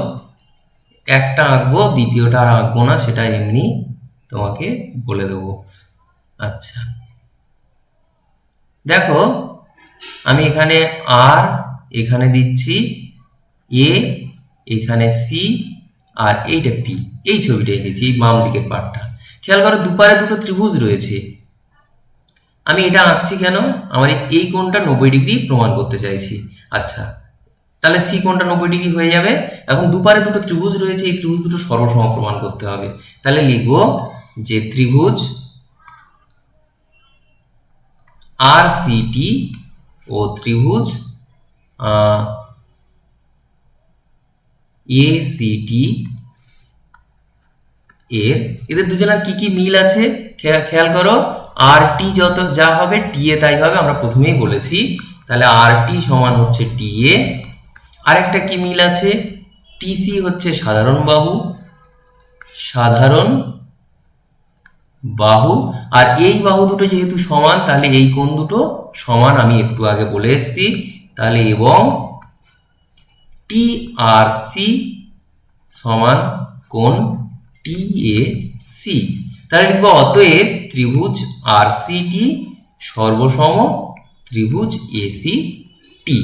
একটা আঁকবো, দ্বিতীয়টা আর আঁকবো না, সেটা এমনি তোমাকে বলে দেবো। আচ্ছা, দেখো আমি এখানে আর এখানে দিচ্ছি এ, এখানে সি, আর এইটা পি। এই ছবিটা এঁকেছি, এই বাম দিকের পার্টটা। খেয়াল করো দুপারে দুটো ত্রিভুজ রয়েছে। আমি এটা আঁকছি কেন, আমার এই কোণটা 90 ডিগ্রি প্রমাণ করতে চাইছি। আচ্ছা, তাহলে সি কোণটা 90 ডিগ্রি হয়ে যাবে। এখন দুপারে দুটো ত্রিভুজ রয়েছে, এই ত্রিভুজ দুটো সর্বসম প্রমাণ করতে হবে। তাহলে লিখবো যে ত্রিভুজ আর সিটি ও ত্রিভুজ এ সিটি এদের দুজনের কি কি মিল আছে খেয়াল করো। আর টি যত যা হবে টি এ তাই হবে, আমরা প্রথমেই বলেছি। তাহলে আর টি সমান হচ্ছে টি এ। আরেকটা কি মিল আছে, টিসি হচ্ছে সাধারণ বাহু, সাধারণ বাহু। আর এই বাহু দুটো যেহেতু সমান, তাহলে এই কোণ দুটো সমান, আমি একটু আগে বলে এসেছি। তাহলে এবং টি আর সি সমান কোণ টি এ সি। তাহলে লিখবো অতএব ত্রিভুজ আর সি টি সর্বসম ত্রিভুজ এ সি টি।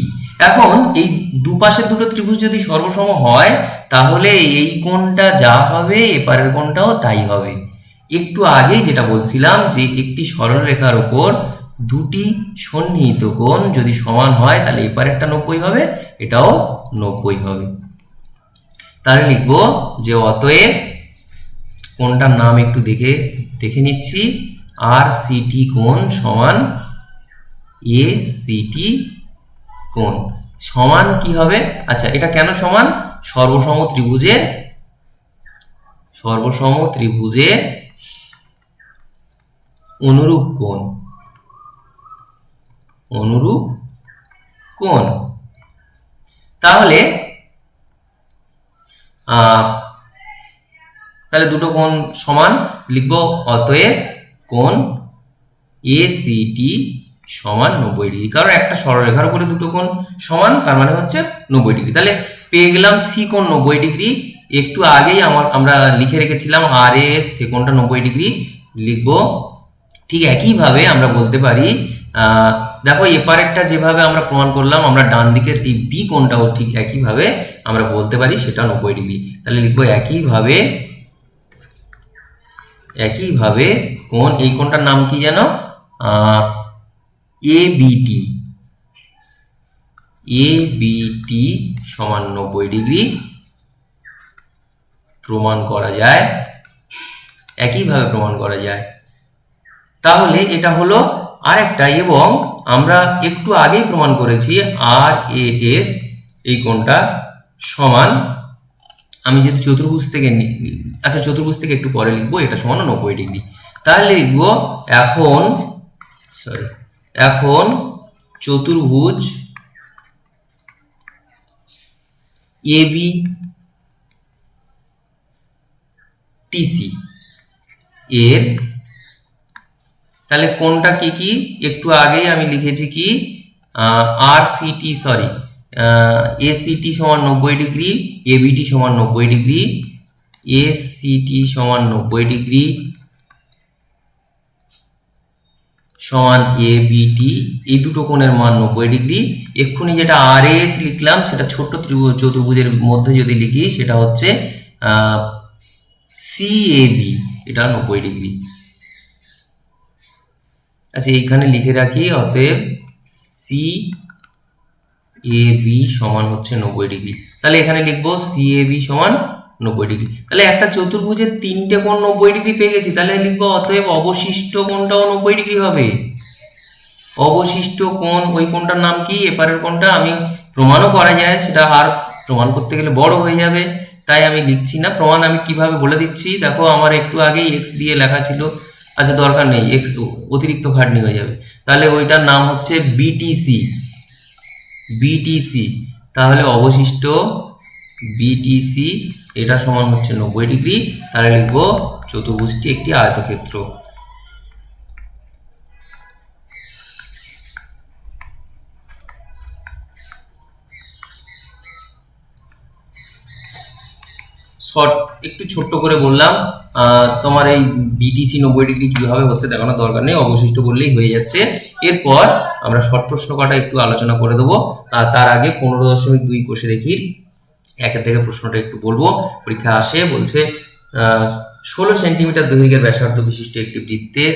এখন এই দুপাশের দুটো ত্রিভুজ যদি সর্বসম হয়, তাহলে এই কোণটা যা হবে এপারের কোণটাও তাই হবে। একটু আগে যেটা বলছিলাম যে একটি সরল রেখার উপর দুটি সন্নিহিত কোণ যদি সমান হয়, তাহলে এপারেরটা 90 হবে, এটাও 90 হবে। তাহলে লিখবো যে অতএব কোণটার নাম একটু দেখে নিচ্ছি, আর সিটি কোণ সমান এ সিটি কোণ সমান কি হবে। আচ্ছা, এটা কেন সমান, সর্বসম ত্রিভুজে অনুরূপ কোণ। তাহলে দুটো কোণ সমান, লিখবো অতএব কোণ এ সিটি সমান 90 ডিগ্রি। কারণ একটা সরলরেখার উপরে দুটো কোণ সমান, তার মানে হচ্ছে 90 ডিগ্রি। তাহলে পেয়ে গেলাম সি কোণ 90 ডিগ্রি। একটু আগেই আমরা লিখে রেখেছিলাম আর এ সে কোণটা 90 ডিগ্রি লিখবো। ঠিক একইভাবে আমরা বলতে পারি, দেখো এপারেরটা যেভাবে আমরা প্রমাণ করলাম, আমরা ডান দিকের এই বি কোণটাও ঠিক একইভাবে আমরা বলতে পারি সেটা 90 ডিগ্রি। তাহলে লিখবো একইভাবে কোণ, এই কোণটার নাম কি যেন, এবিটি সমান 90 ডিগ্রি প্রমাণ করা যায়, একইভাবে প্রমাণ করা যায়। তাহলে এটা হলো আরেকটা। এবং আমরা একটু আগেই প্রমাণ করেছি আর এ এস এই কোণটা সমান, আমি যদি চতুর্ভুজ থেকে একটু পরে লিখবো, এটা সমান 90 ডিগ্রি। তাহলে লিখবো এখন চতুর্ভুজ এবি টিসি এর, তাহলে কোনটা কি কি একটু আগেই আমি লিখেছি কি আর সিটি, এসিটি সমান 90 ডিগ্রি, এবিটি সমান 90 ডিগ্রি, এসিটি সমান 90 ডিগ্রি সমান এবিটি, এই দুটো কোণের মান 90 ডিগ্রি। এক্ষুনি যেটা আর এস লিখলাম সেটা ছোট্ট চতুর্ভুজের মধ্যে যদি লিখি সেটা হচ্ছে সিএবি, এটা 90 ডিগ্রি। আচ্ছা এইখানে লিখে রাখি, অতএব সি এ বি সমান হচ্ছে 90 ডিগ্রি। তাহলে এখানে লিখবো সি এ বি সমান 90 ডিগ্রি। তাহলে একটা চতুর্ভুজের তিনটে কোণ 90 ডিগ্রি পেয়ে গেছি, তাহলে লিখবো অতএব অবশিষ্ট কোণটাও 90 ডিগ্রি হবে। অবশিষ্ট কোণ, ওই কোণটার নাম কি, এপারের কোণটা। আমি প্রমাণও করা যায়, সেটা আর প্রমাণ করতে গেলে বড় হয়ে যাবে, তাই আমি লিখছি না। প্রমাণ আমি কিভাবে বলে দিচ্ছি, দেখো আমার একটু আগেই এক্স দিয়ে লেখা ছিল, আচ্ছা দরকার নেই, এক্স অতিরিক্ত খাটনি হয়ে যাবে। তাহলে ওইটার নাম হচ্ছে বিটিসি, বিটিসি। তাহলে অবশিষ্ট বিটিসি এটা সমান হচ্ছে 90 ডিগ্রি। তাহলে লিখবো চতুর্ভুজটি একটি আয়তক্ষেত্র। শর্ট একটু ছোট্ট করে বললাম, তোমার এই বিটিসি 90 ডিগ্রি কিভাবে হচ্ছে দেখানোর দরকার নেই, অবশিষ্ট বললেই হয়ে যাচ্ছে। এরপর আমরা শর্ট প্রশ্ন কটা একটু আলোচনা করে দেবো। তার আগে 15.2 কোষে দেখি, একের থেকে প্রশ্নটা একটু বলবো, পরীক্ষা আসে, বলছে 16 সেন্টিমিটার দৈর্ঘ্যের ব্যাসার্ধ বিশিষ্ট একটি বৃত্তের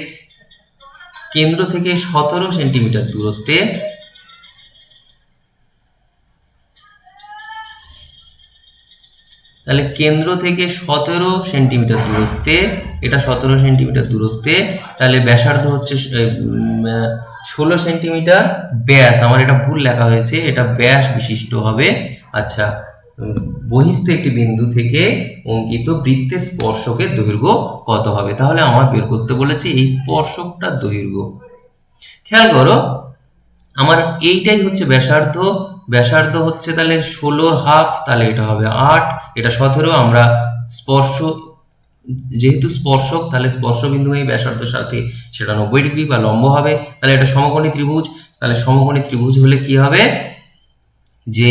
কেন্দ্র থেকে 17 সেন্টিমিটার দূরত্বে তাহলে কেন্দ্র থেকে 17 সেন্টিমিটার দূরত্বে, এটা 17 সেন্টিমিটার দূরত্বে, তাহলে ব্যাসার্ধ হচ্ছে 16 সেন্টিমিটার, ব্যাস আমার এটা ভুল লেখা হয়েছে, এটা ব্যাস বিশিষ্ট হবে। আচ্ছা, বহিস্থ একটি বিন্দু থেকে অঙ্কিত বৃত্তের স্পর্শকের দৈর্ঘ্য কত হবে? তাহলে আমার বের করতে বলেছে এই স্পর্শকটার দৈর্ঘ্য। খেয়াল করো, আমার এইটাই হচ্ছে ব্যাসার্ধ, ব্যাসার্ধ হচ্ছে তাহলে 16 হাফ, তাহলে এটা হবে 8, এটা 17। আমরা স্পর্শ, যেহেতু স্পর্শক, তাহলে স্পর্শ বিন্দু এই ব্যাসার্ধের সাথে সেটা 90 ডিগ্রি বা লম্ব হবে। তাহলে এটা সমকোণী ত্রিভুজ, তাহলে সমকোণী ত্রিভুজ হলে কি হবে যে,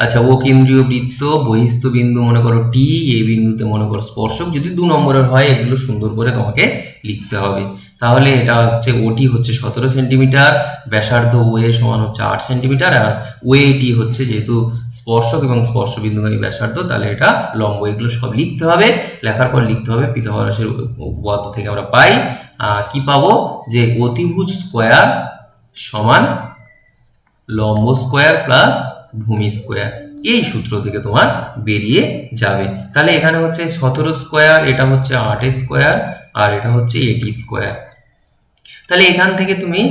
আচ্ছা ও কেন্দ্রীয় বৃত্ত, বহিস্থ বিন্দু মনে করো টি, এই বিন্দুতে মনে করো স্পর্শক, যদি 2 নম্বরের হয় এগুলো সুন্দর করে তোমাকে লিখতে হবে। তাহলে এটা হচ্ছে ওটি হচ্ছে 17 সেন্টিমিটার, ব্যাসার্ধ ও এ সমান হচ্ছে 8 সেন্টিমিটার, আর ও এটি হচ্ছে যেহেতু স্পর্শক এবং স্পর্শ বিন্দুগামী ব্যাসার্ধ, তাহলে এটা লম্ব। এগুলো সব লিখতে হবে, লেখার পর লিখতে হবে পিথাগোরাসের উপপাদ্য থেকে আমরা পাই কি পাবো, যে অতিভুজ স্কোয়ার সমান লম্ব স্কোয়ার প্লাস ভূমি স্কোয়ার, এই সূত্র থেকে তোমার বেরিয়ে যাবে। তাহলে এখানে হচ্ছে 17 স্কোয়ার, এটা হচ্ছে 8 স্কোয়ার, আর এটা হচ্ছে 80 স্কোয়ার। তাহলে এখান থেকে তুমি,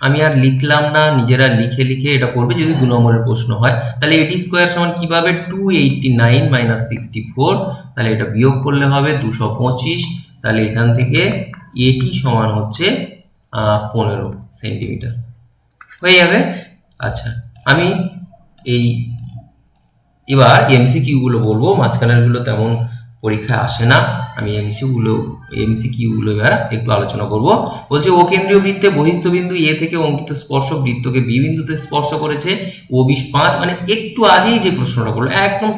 আমি আর লিখলাম না, নিজেরা লিখে লিখে এটা করবে যদি 2 নম্বরের প্রশ্ন হয়। তাহলে 80 স্কোয়ার সমান কি পাবে, 289 মাইনাস 64, তাহলে এটা বিয়োগ করলে হবে 225। তাহলে এখান থেকে এটি সমান হচ্ছে 15 সেন্টিমিটার হয়ে যাবে। আচ্ছা, আমি এই এবার এমসিকিউ গুলো বলবো, মাঝখানের গুলো তেমন পরীক্ষায় আসে না, আমি এমসিকিউ গুলো এবার একটু আলোচনা করব। বলছে ও কেন্দ্রীয় বৃত্তে বহিস্থ বিন্দু এ থেকে অঙ্কিত স্পর্শক বৃত্তকে বি বিন্দুতে স্পর্শ করেছে, ও 5, মানে একটু আগেই যে প্রশ্নটা করলো একদম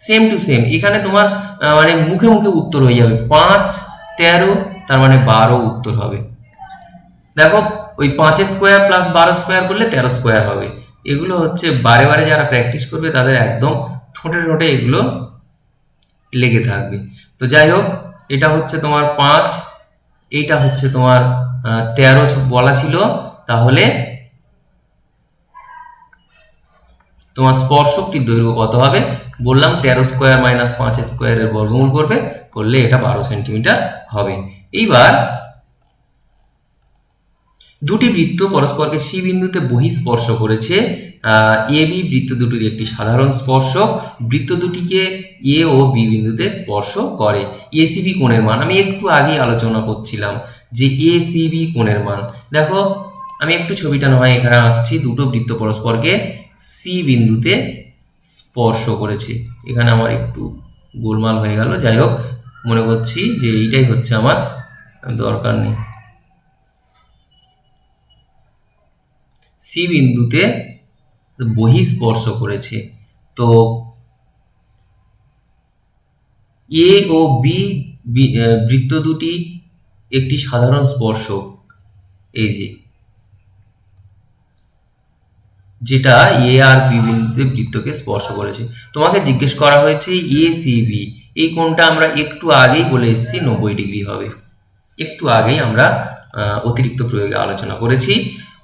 সেম টু সেম। এখানে তোমার মানে মুখে মুখে উত্তর হয়ে যাবে, 5, 13, তার মানে 12 উত্তর হবে। দেখো ওই 5 স্কোয়ার প্লাস 12 স্কোয়ার করলে 13 স্কোয়ার হবে। এগুলো হচ্ছে বারে বারে যারা প্র্যাকটিস করবে তাদের একদম ঠোঁটে ঠোঁটে এগুলো লেগে থাকবে। তো যাই হোক, এটা হচ্ছে তোমার 5, এইটা হচ্ছে তোমার 13 বলা ছিল। তাহলে তোমার স্পর্শকটির দৈর্ঘ্য কত হবে? বললাম 13 স্কোয়ার মাইনাস 5 স্কোয়ারের বর্গমূল করলে এটা 12 সেন্টিমিটার হবে। এইবার দুটি বৃত্ত পরস্পরকে সি বিন্দুতে বহিঃস্পর্শ করেছে, এ বি বৃত্ত দুটির একটি সাধারণ স্পর্শক বৃত্ত দুটিকে এ ও বি বিন্দুতে স্পর্শ করে। এসিবি কোণের মান আমি একটু আগেই আলোচনা করছিলাম যে এসিবি কোণের মান, দেখো আমি একটু ছবিটা নয় এখানে আঁকছি, দুটো বৃত্ত পরস্পরকে সি বিন্দুতে স্পর্শ করেছে। এখানে আমার একটু গোলমাল হয়ে গেল, যাই হোক মনে করছি যে এইটাই হচ্ছে আমার, দরকার নেই। সি বিন্দুতে বহিঃস্পর্শ করেছে। তো এ ও বি বৃত্ত দুটি একটি সাধারণ স্পর্শক, এই যেটা এ আর বি বিন্দুতে বৃত্তকে স্পর্শ করেছে। তোমাকে জিজ্ঞেস করা হয়েছে এ সি বি, এই কোণটা আমরা একটু আগেই বলে এসেছি 90° হবে। একটু আগেই আমরা অতিরিক্ত প্রয়োগে আলোচনা করেছি।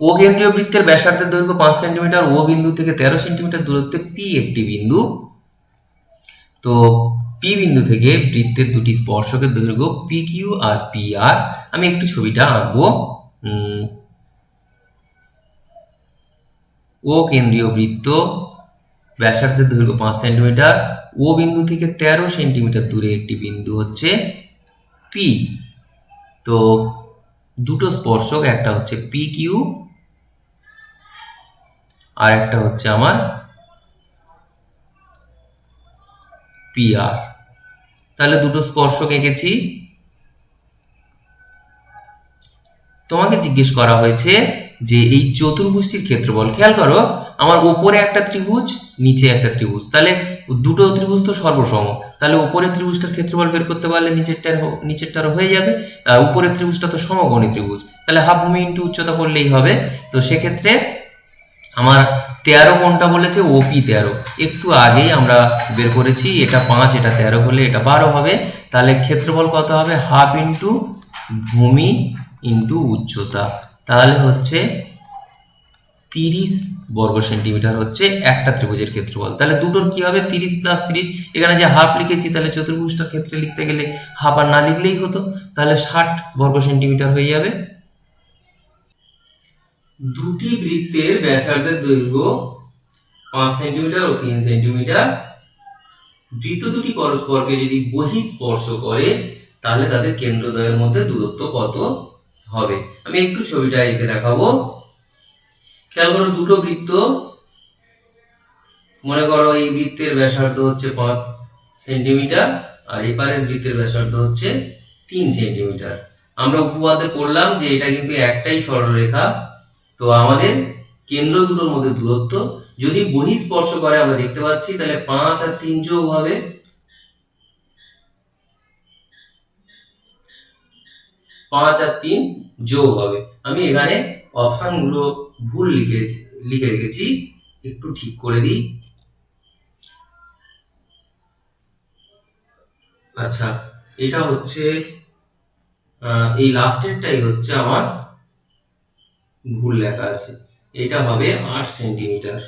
ও কেন্দ্রীয় বৃত্তের ব্যাসার্ধের দৈর্ঘ্য 5 সেন্টিমিটার, ও বিন্দু থেকে 13 সেন্টিমিটার দূরত্বে পি একটি বিন্দু। তো পি বিন্দু থেকে বৃত্তের দুটি স্পর্শকের দৈর্ঘ্য P Q R P R. আমি একটু ছবিটা আঁকবো। ও কেন্দ্রীয় বৃত্ত, ব্যাসার্ধের দৈর্ঘ্য 5 সেন্টিমিটার, ও বিন্দু থেকে 13 সেন্টিমিটার দূরে একটি বিন্দু হচ্ছে পি। তো দুটো স্পর্শক, একটা হচ্ছে পি কিউ আর একটা হচ্ছে আমার পি আর। তাহলে দুটো স্পর্শক এঁকেছি। তোমাকে জিজ্ঞেস করা হয়েছে যে এই চতুর্ভুজটির ক্ষেত্রফল। খেয়াল করো, আমার উপরে একটা ত্রিভুজ, নিচে একটা ত্রিভুজ, তাহলে দুটো ত্রিভুজ তো সর্বসম, তাহলে উপরের ত্রিভুজটার ক্ষেত্রফল বের করতে পারলে নিচেরটারও হয়ে যাবে। উপরের ত্রিভুজটা তো সমকোণী ত্রিভুজ, তাহলে হাফ ভূমি ইন্টু উচ্চতা করলেই হবে। তো সেক্ষেত্রে আমার 13 কোণটা বলেছে ওপি 13, একটু আগেই আমরা বের করেছি, এটা 5 এটা 13 হলে এটা 12 হবে। তাহলে ক্ষেত্রফল কত হবে? হাফ ইন্টু ভূমি ইন্টু উচ্চতা, তাহলে হচ্ছে 30 বর্গ সেন্টিমিটার হচ্ছে একটা ত্রিভুজের ক্ষেত্রফল। তাহলে দুটোর কি হবে? 30 প্লাস 30, এখানে যে হাফ লিখেছি তাহলে চতুর্ভুজটার ক্ষেত্রে লিখতে গেলে হাফ আর না লিখলেই হতো, তাহলে 60 বর্গ সেন্টিমিটার হয়ে যাবে। দুটি বৃত্তের ব্যাসার্ধের দৈর্ঘ্য 5 সেন্টিমিটার ও 3 সেন্টিমিটার। বৃত্ত দুটি পরস্পরকে যদি বহিঃস্পর্শ করে তাহলে তাদের কেন্দ্রদ্বয়ের মধ্যে দূরত্ব কত হবে? আমি একটু ছবিটা এঁকে দেখাবো। খেয়াল করো, দুটো বৃত্ত, মনে করো এই বৃত্তের ব্যাসার্ধ হচ্ছে 5 সেন্টিমিটার আর এপারের বৃত্তের ব্যাসার্ধ হচ্ছে 3 সেন্টিমিটার। আমরা উপপাদ্যে পড়লাম যে এটা কিন্তু একটাই সরলরেখা। তো আমাদের কেন্দ্র দুটোর মধ্যে দূরত্ব যদি বহিঃস্পর্শ করে আমরা দেখতে পাচ্ছি, তাহলে 5 আর 3 যোগ হবে, 5 আর 3 যোগ হবে। আমি এখানে অপশনগুলো ভুল লিখে রেখেছি, একটু ঠিক করে দিই। আচ্ছা, এটা হচ্ছে এই লাস্টেরটাই হচ্ছে আমার ভুল লেখা আছে, এটা হবে 8 সেন্টিমিটার।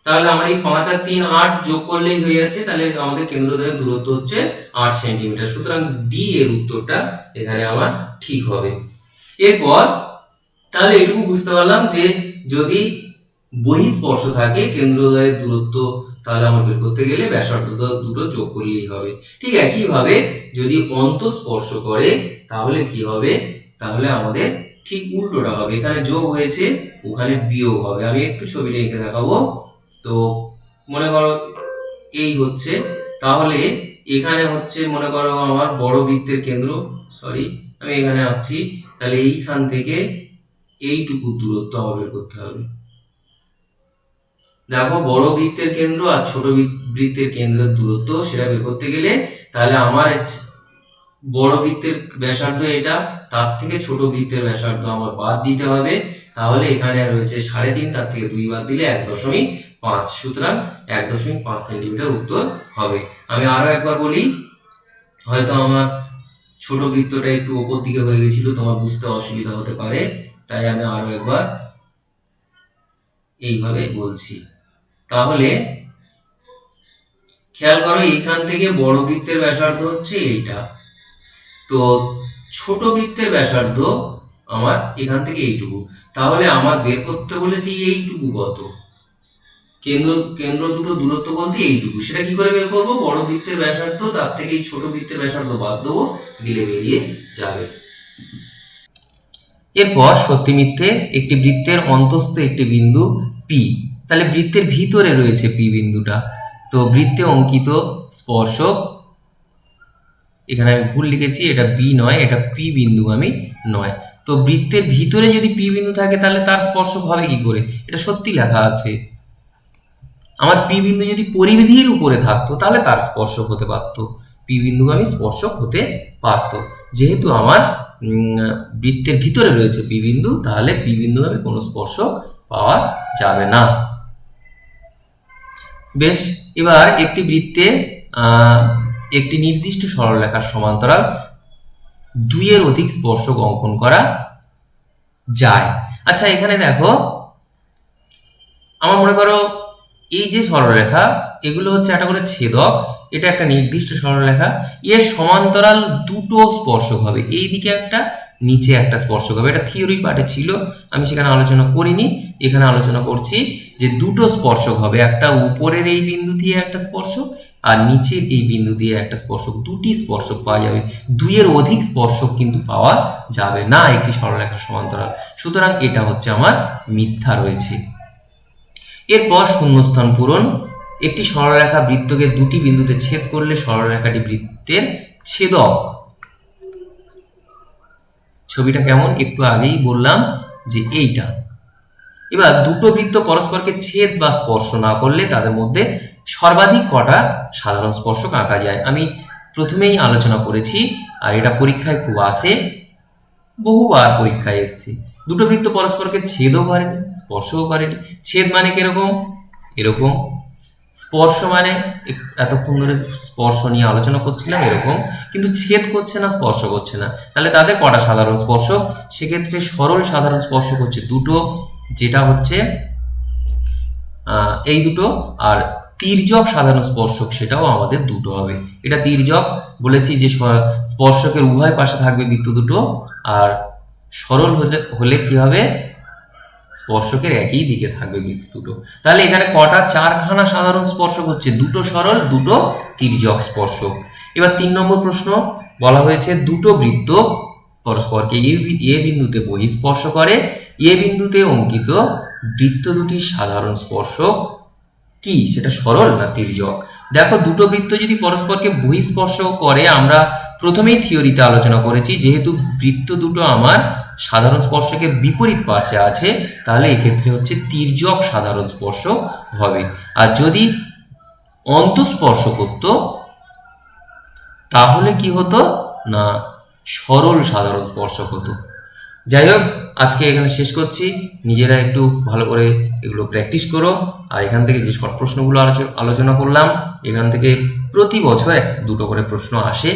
তাহলে আমার এই 5 আর 3 8 যোগ করলেই হয়ে যাচ্ছে, তাহলে আমাদের কেন্দ্রদ্বয়ের দূরত্ব হচ্ছে 8 সেন্টিমিটার। সুতরাং ডি এর উত্তরটা এখানে আমার ঠিক হবে। এরপর তাহলে এটুকু বুঝতে পারলাম যে যদি বহিঃস্পর্শ থাকে কেন্দ্রদ্বয়ের দূরত্ব, তাহলে আমার বের করতে গেলে ব্যাসার্ধ দুটো যোগ করলেই হবে। ঠিক একইভাবে যদি অন্তঃস্পর্শ করে তাহলে কি হবে? তাহলে আমাদের ঠিক উল্টোটা হবে, এখানে যোগ হয়েছে ওখানে বিয়োগ হবে। আমি একটু ছবিটা এঁকে দেখাবো। তো মনে করো এই হচ্ছে, তাহলে এখানে হচ্ছে মনে করো আমার বড় বৃত্তের কেন্দ্র, সরি আমি এখানে আছি, তাহলে এইখান থেকে এইটুকু দূরত্ব আমার বের করতে হবে। দেখো, বড় বৃত্তের কেন্দ্র আর ছোট বৃত্তের কেন্দ্রের দূরত্ব সেটা বের করতে গেলে তাহলে আমার বড় বৃত্তের ব্যাসার্ধ এটা, তার থেকে ছোট বৃত্তের ব্যাসার্ধ আমার বাদ দিতে হবে। তাহলে এখানে রয়েছে 3.5, তার থেকে 2 বাদ দিলে 1.5, সুতরাং 1.5 সেন্টিমিটার উত্তর হবে। আমি আরো একবার বলি, হয়তো আমার ছোট বৃত্তটা একটু উপর দিকে হয়ে গেছিল, তোমার বুঝতে অসুবিধা হতে পারে, তাই আমি আরো একবার এইভাবে বলছি। তাহলে খেয়াল করো, এখান থেকে বড় বৃত্তের ব্যাসার্ধ হচ্ছে এইটা, তো ছোট বৃত্তের ব্যাসার্ধ আমার এখান থেকে এইটুকু। তাহলে আমার বের করতে বলেছি এইটুকু কত, কেন্দ্র দুটো দূরত্ব বলতে এইটুকু। সেটা কি করে বের করবো? বড় বৃত্তের ব্যাসার্ধ, তার থেকে এই ছোট বৃত্তের ব্যাসার্ধ বাদ দেবো, দিলে বেরিয়ে যাবে। এরপর সত্যি মিথ্যে একটি বৃত্তের অন্তস্থ একটি বিন্দু পি, তাহলে বৃত্তের ভিতরে রয়েছে পি বিন্দুটা। তো বৃত্তে অঙ্কিত স্পর্শক এখানে আমি ভুল লিখেছি, এটা বি নয়, এটা পি বিন্দুগামী নয়। তো বৃত্তের ভিতরে যদি পি বিন্দু থাকে তাহলে তার স্পর্শক হবে কি করে? এটা সত্যি লেখা আছে। আমার পি বিন্দু যদি পরিধির উপরে থাকতো তাহলে তার স্পর্শক হতে পারতো, পি বিন্দুগামী স্পর্শক হতে পারতো। যেহেতু আমার বৃত্তের ভিতরে রয়েছে পি বিন্দু, তাহলে পি বিন্দুগামী কোনো স্পর্শক পাওয়া যাবে না। বেশ, এবার একটি বৃত্তে একটি নির্দিষ্ট সরলরেখার সমান্তরাল দুইয়ের অধিক স্পর্শক অঙ্কন করা যায়। আচ্ছা, এখানে দেখো, আমার মনে করো এই যে সরলরেখা, এগুলো হচ্ছে একটা করে ছেদক, এটা একটা নির্দিষ্ট সরলরেখা, এর সমান্তরাল দুটো স্পর্শক হবে, এই দিকে একটা, নিচে একটা স্পর্শক হবে। এটা থিওরি পার্টে ছিল, আমি সেখানে আলোচনা করিনি, এখানে আলোচনা করছি যে দুটো স্পর্শক হবে, একটা উপরের এই বিন্দু দিয়ে একটা স্পর্শক আর নিচের এই বিন্দু দিয়ে একটা স্পর্শক, দুটি স্পর্শক পাওয়া যাবে। দুইয়ের অধিক স্পর্শক কিন্তু পাওয়া যাবে না একটি সরলরেখার সমান্তরাল, সুতরাং এটা হচ্ছে আমার মিথ্যা রয়েছে। এরপর শূন্যস্থান পূরণ। একটি সরলরেখা বৃত্তকে দুটি বিন্দুতে ছেদ করলে সরলরেখাটি বৃত্তের ছেদক। ছবিটা কেমন একটু আগেই বললাম যে এইটা। এবার দুটো বৃত্ত পরস্পরকে ছেদ বা স্পর্শ না করলে তাদের মধ্যে সর্বাধিক কটা সাধারণ স্পর্শক আঁকা যায়? আমি প্রথমেই আলোচনা করেছি, আর এটা পরীক্ষায় খুব আসে, বহুবার পরীক্ষায় এসছে। দুটো বৃত্ত পরস্পরকে ছেদও করেনি, স্পর্শও করেনি। ছেদ মানে কিরকম? এরকম। স্পর্শ মানে এতক্ষণ ধরে স্পর্শ নিয়ে আলোচনা করছিলাম এরকম, কিন্তু ছেদ করছে না, স্পর্শ করছে না। তাহলে তাদের কটা সাধারণ স্পর্শক? সেক্ষেত্রে সরল সাধারণ স্পর্শক হচ্ছে দুটো, যেটা হচ্ছে এই দুটো, আর তির্যক সাধারণ স্পর্শক সেটাও আমাদের দুটো হবে। এটা তির্যক বলেছি যে স্পর্শকের উভয় পাশে থাকবে বৃত্ত দুটো, আর সরল হলে কি হবে? স্পর্শকের একই দিকে থাকবে বৃত্ত দুটো। তাহলে এখানে কটা? চারখানা সাধারণ স্পর্শক হচ্ছে, দুটো সরল, দুটো তির্যক স্পর্শক। এবার 3 নম্বর প্রশ্ন বলা হয়েছে দুটো বৃত্ত পরস্পরকে এ বিন্দুতে বহিঃস্পর্শ করে, এ বিন্দুতে অঙ্কিত বৃত্ত দুটির সাধারণ স্পর্শক কি? সেটা সরল না তির্যক? দেখো, দুটো বৃত্ত যদি পরস্পরকে বহিঃস্পর্শ করে, আমরা প্রথমেই থিওরিতে আলোচনা করেছি, যেহেতু বৃত্ত দুটো আমার সাধারণ স্পর্শকের বিপরীত পাশে আছে, তাহলে এক্ষেত্রে হচ্ছে তির্যক সাধারণ স্পর্শক হবে। আর যদি অন্তঃস্পর্শ করতো তাহলে কি হতো না, সরল সাধারণ স্পর্শক হতো। যাই হোক, আজকে এখানে শেষ করছি। নিজেরা একটু ভালো করে এগুলো প্র্যাকটিস করো। আর এখান থেকে যে শর্ট প্রশ্নগুলো আলোচনা করলাম, এখান থেকে প্রতি বছর দুটো করে প্রশ্ন আসে,